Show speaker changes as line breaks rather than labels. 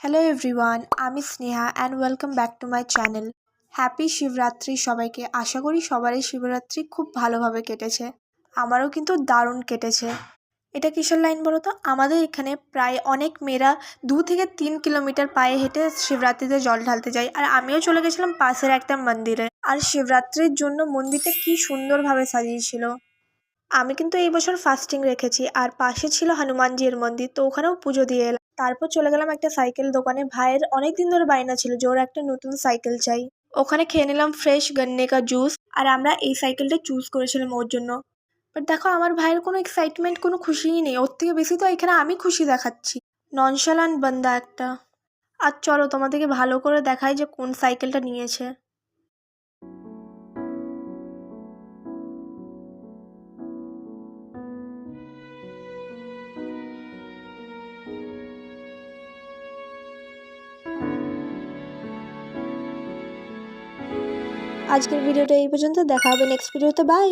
Hello everyone, আমি Sneha and welcome back to my channel. Happy Shivratri সবাইকে। আশা করি সবারই শিবরাত্রি খুব ভালোভাবে কেটেছে। আমারও কিন্তু দারুণ কেটেছে। এটা কিসের লাইন বলো তো? আমাদের এখানে প্রায় অনেক মেয়েরা 2 থেকে 3 কিলোমিটার পায়ে হেঁটে শিবরাত্রিতে জল ঢালতে যায়, আর আমিও চলে গেছিলাম পাশের একটা মন্দিরে। আর শিবরাত্রির জন্য মন্দিরটা কি সুন্দরভাবে সাজিয়েছিল। আমি কিন্তু এই বছর ফাস্টিং রেখেছি, আর পাশে ছিল হনুমানজির মন্দির, তো ওখানেও পুজো দিয়ে এলাম। তারপর চলে গেলাম একটা সাইকেল দোকানে। ভাইয়ের অনেক দিন ধরে বায়না ছিল যে ওর একটা নতুন সাইকেল চাই। ওখানে খেয়ে নিলাম ফ্রেশ গন্নে কা জুস, আর আমরা এই সাইকেলটা চুজ করেছিলাম ওর জন্য। বাট দেখো, আমার ভাইয়ের কোনো এক্সাইটমেন্ট, কোনো খুশিই নেই। ওর থেকে বেশি তো এখানে আমি খুশি দেখাচ্ছি। ননশালান্ট বান্দা একটা। আর চলো তোমাদেরকে ভালো করে দেখাই যে কোন সাইকেলটা নিয়েছে। আজকের ভিডিওটা এই পর্যন্ত, দেখা হবে নেক্সট ভিডিওতে। বাই।